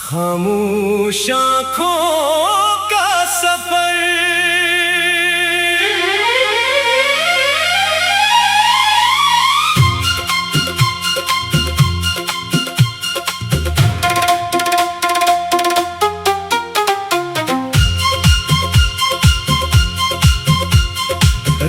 खामोश आँखों का सफर।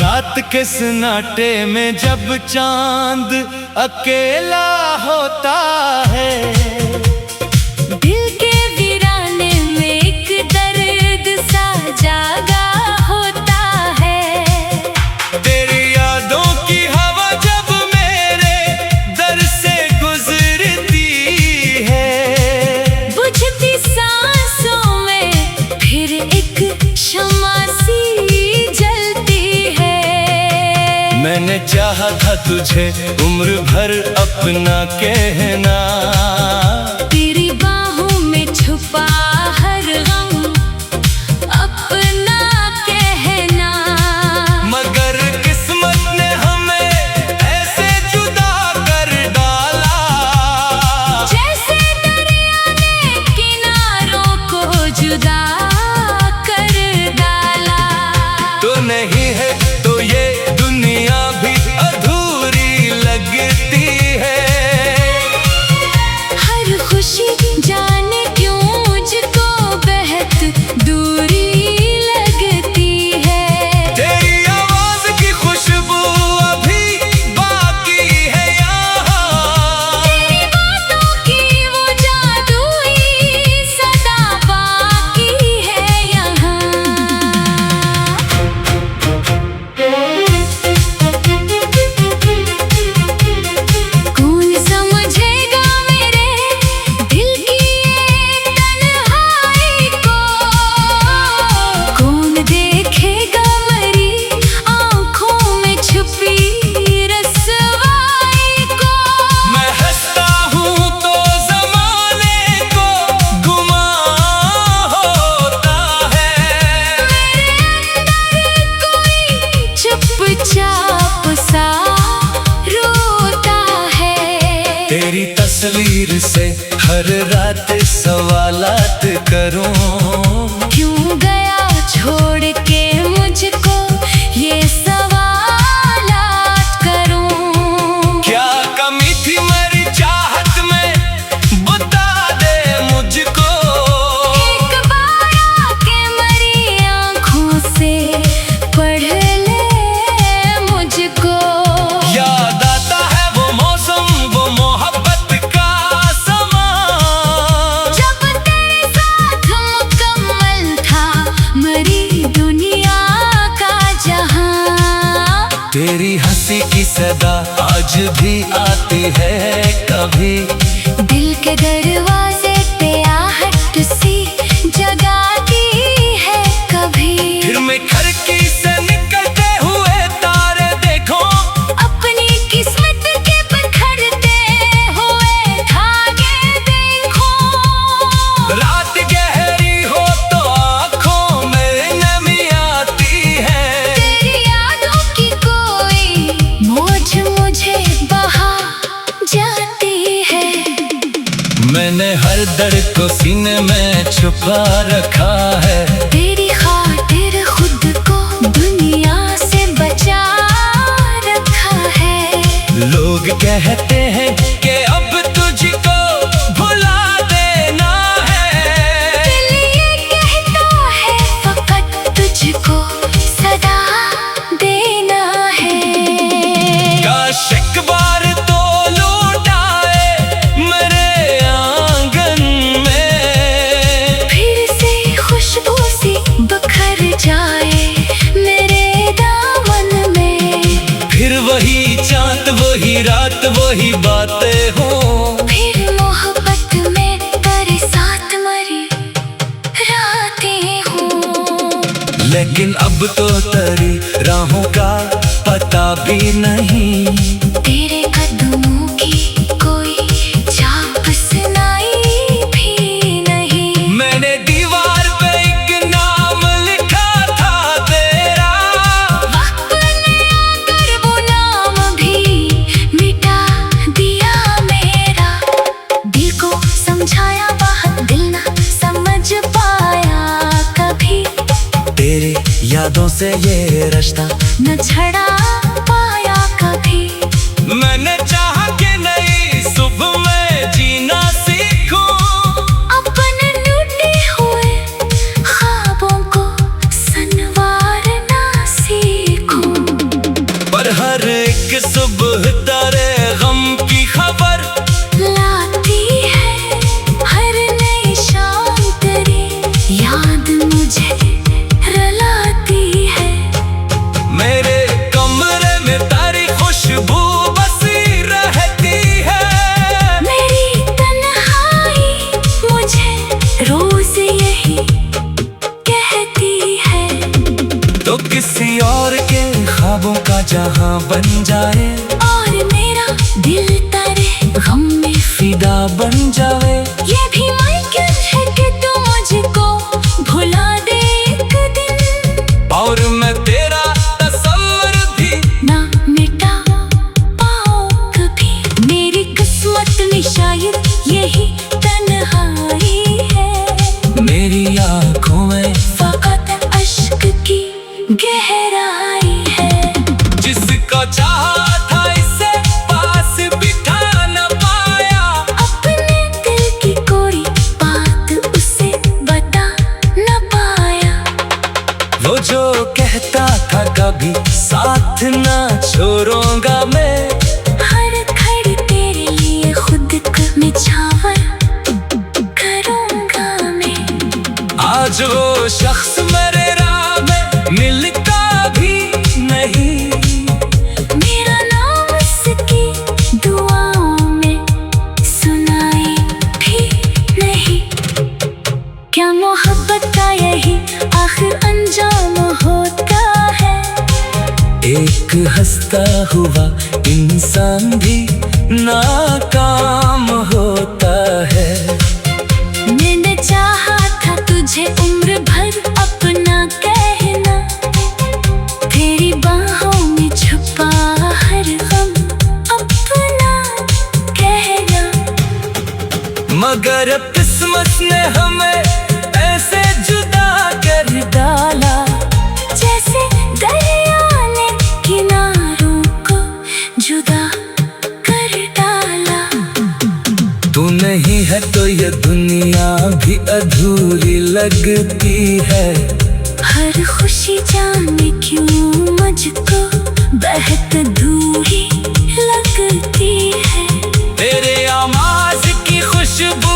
रात के सन्नाटे में जब चांद अकेला होता है, दिल के वीराने में एक दर्द सा जागा होता है। तेरी यादों की हवा जब मेरे दर से गुजरती है, बुझती सांसों में फिर एक शम्मा सी जलती है। मैंने चाहा था तुझे उम्र भर अपना कहना, तेरी बाहों में छुपा हर गम अपना कहना। मगर किस्मत ने हमें ऐसे जुदा कर डाला, जैसे दरिया ने किनारों को जुदा कर डाला। तो नहीं है तो ये दुनिया भी अधूरी लगती है। हर खुशी जाने क्यों मुझको बेहद दूरी लगती है। तेरी आवाज की खुशबू अभी बाकी है यहाँ, तेरी बातों की वो जादुई सदा बाकी है यहाँ। कौन समझेगा मेरे दिल की ये तन्हाई को, कौन देखेगा मेरी आँखों में छुपी रस्वाई को। मैं हंसता हूँ तो ज़माने को गुमां होता है। कोई चुपचाप सा रोता है। तेरी तस्वीर से हर रात सवालात करूं, क्यों गया छोड़ के मुझको ये सवालात करूं। क्या कमी थी मेरी चाहत में बता दे मुझको। एक बार आके मेरी आँखों से पढ़ ले मुझको। याद आता है वो मौसम, वो मोहब्बत का समा, जब तेरे साथ मुकम्मल था मेरी दुनिया का जहां। तेरी हंसी की सदा आज भी आती है कभी, दिल के दरवाजे पे आहट सी जगाती है कभी। फिर मैं खिड़की से निकलते हुए तारे देखो, अपनी किस्मत के बिखरते हुए धागे देखो। रात गहरी हो तो आँखों में नमी आती है। तेरी यादों की कोई मौज मुझे बहा जाती है। मैंने हर दर्द को सीने में छुपा रखा है, तेरी खातिर खुद को दुनिया से बचा रखा है। लोग कहते हैं कि अब तुझको भुला देना है। दिल ये कहता है फकत तुझको सदा देना है। काश एक बार तो लौट आए मेरे आंगन में, फिर से खुशबू सी बखर जाए मेरे दामन में। फिर वही चाँद वही रात वही बातें हों, फिर मोहब्बत में तेरे साथ मरी रातें हों। लेकिन अब तो तेरी राहों का पता भी नहीं। तेरे कदमों की कोई छाप सुनाई भी नहीं। मैंने दीवार पे एक नाम लिखा था तेरा, वक्त ने आकर वो नाम भी मिटा दिया मेरा। दिल को समझाया बात दिल यादों से ये रिश्ता न छड़ा पाया कभी। मैंने चाहा कि नई सुबह में जीना सीखूं, अपने टूटे हुए ख्वाबों को संवारना सीखूं। पर हर एक सुबह तारे गम की खबर लाती है हर नई शाम तेरी याद मुझे रुलाती है। मेरे कमरे में तारी खुशबू बसी रहती है। मेरी तन्हाई मुझे रोज यही कहती है। तो किसी और के ख्वाबों का जहां बन जाए और मेरा दिल तेरे गम में फिदा बन जाए। ये भी मुमकिन है कि तू मुझको भुला दे एक दिन, और मैं तेरा तस्वर भी ना मिटा पाऊं कभी। मेरी किस्मत में शायद यही तन्हाई है। मेरी आंखों में फकत अश्क की गहराई है। जिसको चाहा था इसे पास बिठा न पाया। अपने दिल की कोई बात उसे बता न पाया। वो जो कहता था कभी साथ ना छोड़ूंगा मैं, हर घड़ी तेरे लिए खुद को निछावर करूंगा मैं। आज वो शख्स मेरे राह में मिलता भी नहीं। मेरा नाम उसकी दुआओं में सुनाई भी नहीं। क्या मोहब्बत का यही आखिर अंजाम होता है? एक हंसता हुआ इंसान भी नाकाम होता है। मैंने चाहा था तुझे उम्र भर अपना कहना, तेरी बाहों में छुपा हर गम अपना कहना। मगर किस्मत ने हमें ऐसे जुदा कर डाला। जैसे दरिया ने किनारों को जुदा कर डाला। तू नहीं है तो ये दुनिया भी अधूरी लगती है। हर खुशी जाने क्यों मुझको बेहद दूरी लगती है। तेरे आवाज की खुशबू,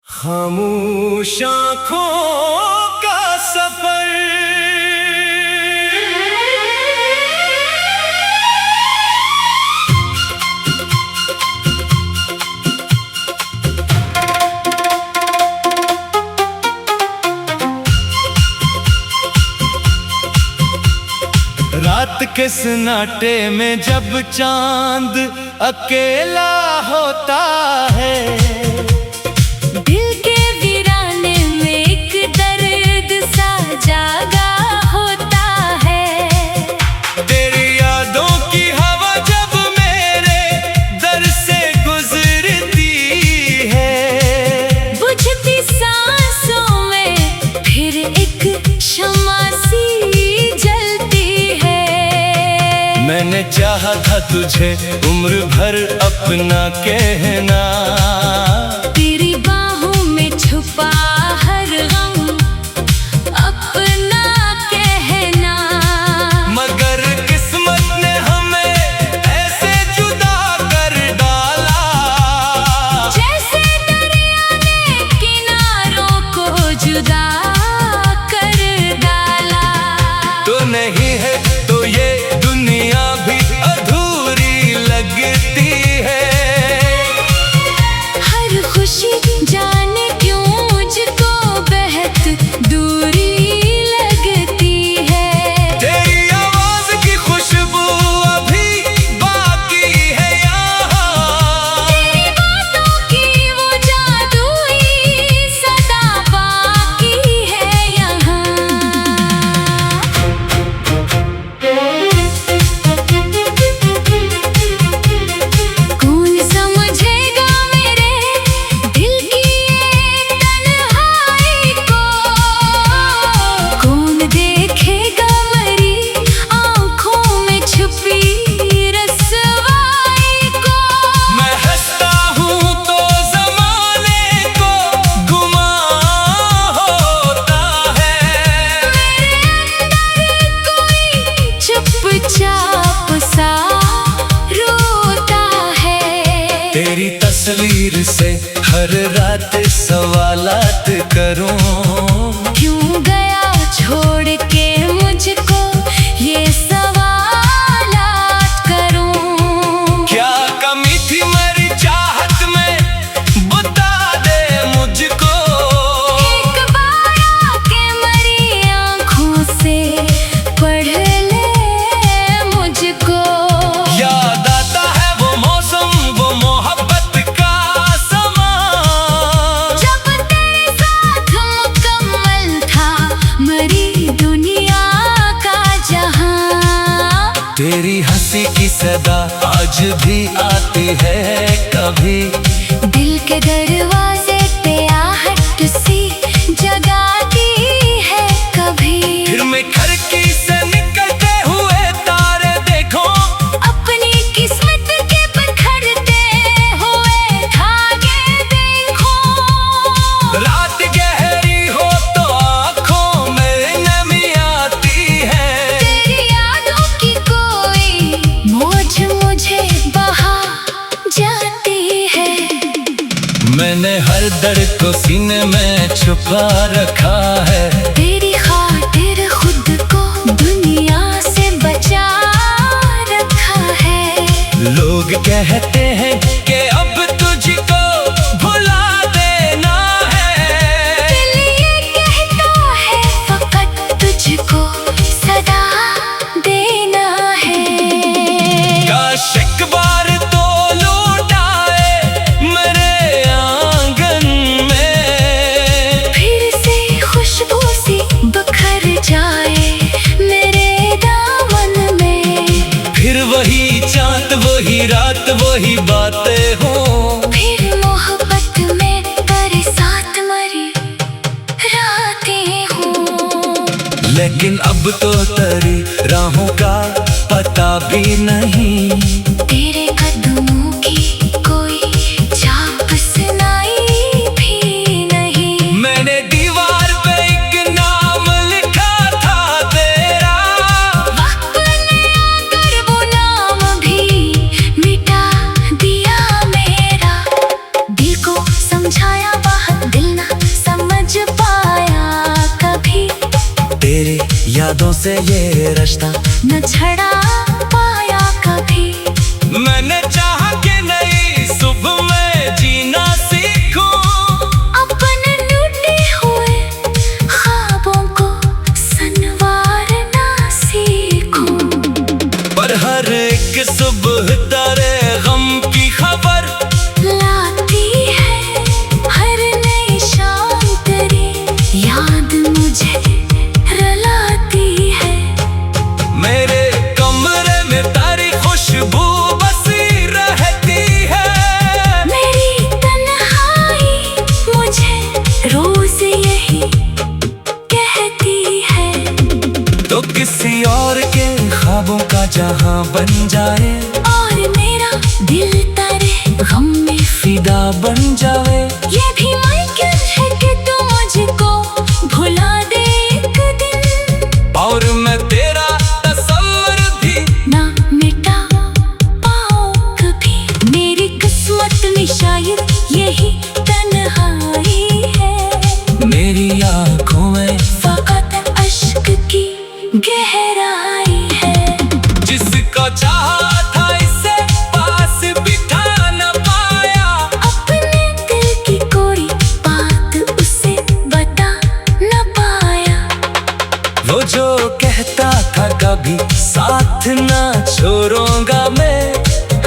खामोश आँखों का सफर। रात के सन्नाटे में जब चांद अकेला होता है, दिल के वीराने में एक दर्द सा जागा होता है। तेरी यादों की हवा जब मेरे दर से गुजरती है। बुझती सांसों में फिर एक शम्मा सी जलती है। मैंने चाहा था तुझे उम्र भर अपना कहना। तेरी बाहों में छुपा हर गम अपना कहना। मगर किस्मत ने हमें ऐसे जुदा कर डाला। जैसे दरिया ने किनारों को जुदा कर डाला। तो नहीं है तो ये दुनिया भी अधूरी लगती है। हर सवालात करूं। क्यों गया छोड़ के मुझको, ये सवालात करूं। क्या कमी थी मेरी चाहत में, बता दे मुझको। एक बार आके मेरी आँखों से पढ़ ले मुझको। याद आता है वो मौसम, वो मोहब्बत का समा, जब तेरे साथ मुकम्मल था मेरी दुनिया का जहां। तेरी हंसी की सदा आज भी आती है कभी। दिल के दरवाजे पे आहट सी जगाती है कभी। फिर मैं खिड़की से निकलते हुए तारे देखो, अपनी किस्मत के बिखरते हुए धागे देखो। रात गहरी हो तो आँखों में नमी आती है। तेरी यादों की कोई मौज मुझे बहा जाती है। मैंने हर दर्द को सीने में छुपा रखा है। तेरी खातिर खुद को दुनिया से बचा रखा है। लोग कहते हैं कि अब तुझको भुला देना है। दिल ये कहता है फकत तुझको सदा देना है। काश एक बार तो लौट आए मेरे आंगन में। फिर से खुशबू सी बखर जाए मेरे दामन में। फिर वही चाँद, वही रात, वही बातें हों। फिर मोहब्बत में तेरे साथ मरी रातें हों। लेकिन अब तो तेरी राहों का पता भी नहीं। तेरे कदमों की कोई छाप सुनाई भी नहीं। मैंने दीवार पे एक नाम लिखा था तेरा। वक्त ने आकर वो नाम भी मिटा दिया मेरा। दिल को समझाया बात दिल ना समझ पाया कभी। तेरे यादों से ये रिश्ता न छड़ा पाया कभी। मैंने चाहा कि नई सुबह में जीना सीखूं। अपने टूटे हुए ख्वाबों को संवारना सीखूं। पर हर एक सुबह तेरे गम की खबर लाती है हर नई शाम तेरी याद मुझे रुलाती है। मेरे कमरे में तेरी खुशबू बसी रहती है। मेरी तन्हाई मुझे रोज यही कहती है। तो किसी और के ख्वाबों का जहां बन जाए, और मेरा दिल तेरे गम में फिदा बन जाए। ये भी मुमकिन है कि तू मुझको भुला दे एक दिन। और मैं तेरा तस्वीर भी ना मिटा पाओ कभी। मेरी किस्मत में शायद यही तन्हाई है। मेरी आँखों में फकत अश्क की गहराई है। जिसको चाहा था इसे पास बिठा न पाया। अपने दिल की कोई बात उसे बता न पाया। वो जो कहता था कभी साथ ना छोड़ूंगा मैं।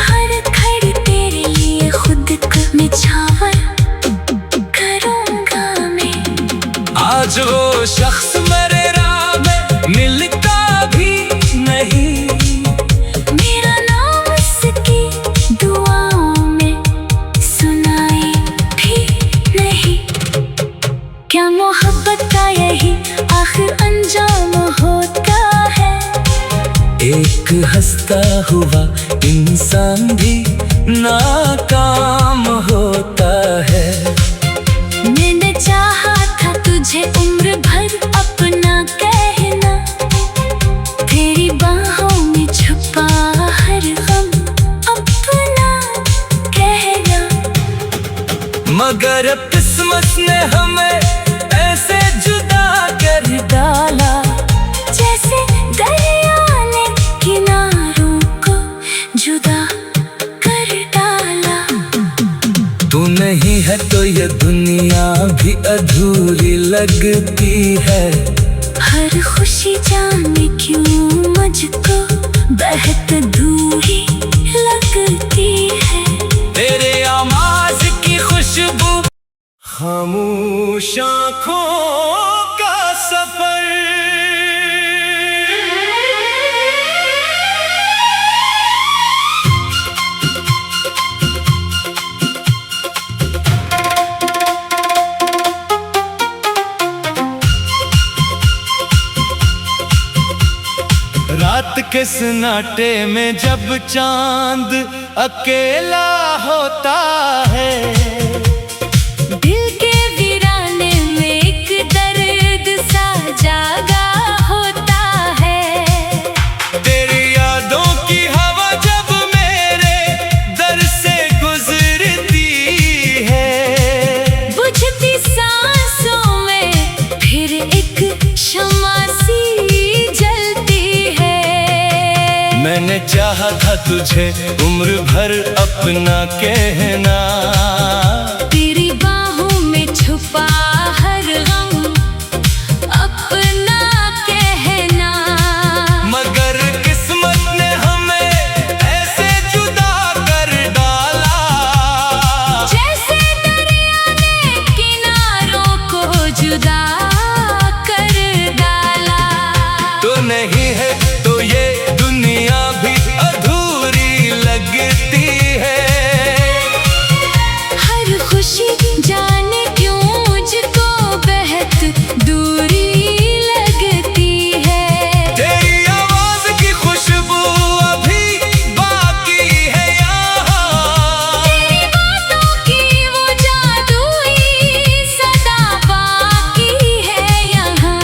हर घड़ी तेरे लिए खुद को निछावर करूंगा मैं। आज वो शख्स मेरे राह में मिलता भी नहीं। मेरा नाम उसकी दुआओं में सुनाई भी नहीं। क्या मोहब्बत का यही आखिर अंजाम होता है। एक हंसता हुआ इंसान भी नाकाम होता है। मैंने चाहा था तुझे उम्र भर अपना कहना। तेरी बाहों में छुपा हर गम अपना कहना। मगर अब किस्मत उसने हमें ऐसे जुदा कर डाला, जैसे दरिया ने किनारों को जुदा कर डाला। तू नहीं है तो ये दुनिया भी अधूरी लगती है। हर खुशी जाने क्यों मुझको बेहद दूरी लगती है। तेरे आवाज की खुशबू, खामोश आँखों का सफर। रात के सन्नाटे में जब चांद अकेला होता है, दिल के वीराने में एक दर्द सा जागा होता है। तेरी यादों की हवा जब मेरे दर से गुजरती है, बुझती सांसों में फिर एक शम्मा सी जलती है। मैंने चाहा था तुझे उम्र भर अपना कहना, तेरी बाहों में छुपा हर गम अपना कहना। मगर किस्मत ने हमें ऐसे जुदा कर डाला, जैसे दरिया ने किनारों को जुदा कर डाला। तो नहीं है तो ये दुनिया भी अधूरी लगती है। हर खुशी जाने क्यों मुझको बेहद दूरी लगती है। तेरी आवाज की खुशबू अभी बाकी है यहाँ, तेरी बातों की वो जादुई सदा बाकी है यहाँ।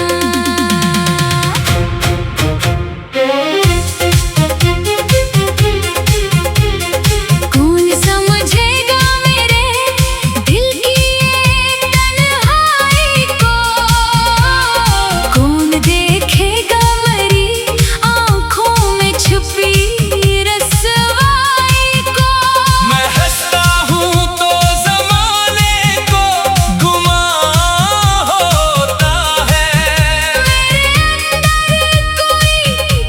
कौन समझेगा मेरे दिल की ये तन्हाई को, कौन देखेगा मेरी आँखों में छुपी रस्वाई को। मैं हंसता हूँ तो ज़माने को गुमां होता है। कोई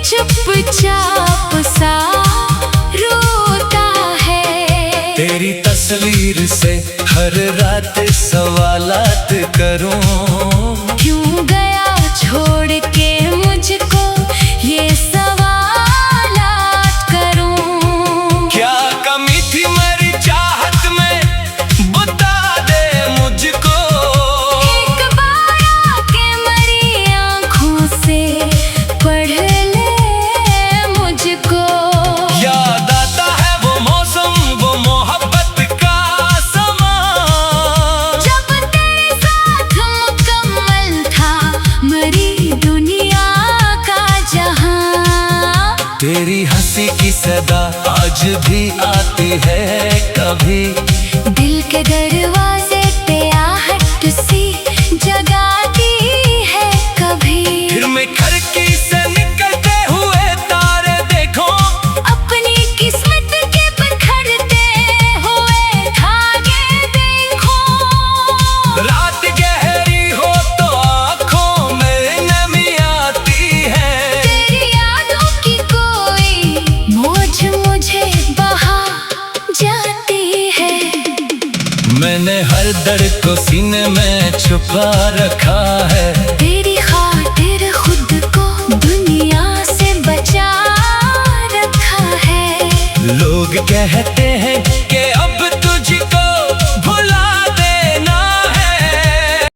चुपचाप सा रोता है। तेरी तस्वीर से हर रात सवालात करूं, क्यों गया छोड़ के मुझको ये सवालात करूं। क्या कमी थी मेरी चाहत में बता दे मुझको। एक बार आके मेरी आँखों से पढ़ ले मुझको। याद आता है वो मौसम, वो मोहब्बत का समा, जब तेरे साथ मुकम्मल था मेरी दुनिया का जहां। तेरी हंसी की सदा आज भी आती है कभी, दिल के दरवाजे पे आहट सी जगाती है कभी। फिर मैं खिड़की से निकलते हुए तारे देखो, अपनी किस्मत के बिखरते हुए धागे देखो। रात गहरी हो तो आँखों में नमी आती है। तेरी यादों की कोई मौज मुझे बहा जाती है। मैंने हर दर्द को सीने में छुपा रखा है। तेरी खातिर खुद को दुनिया से बचा रखा है। लोग कहते हैं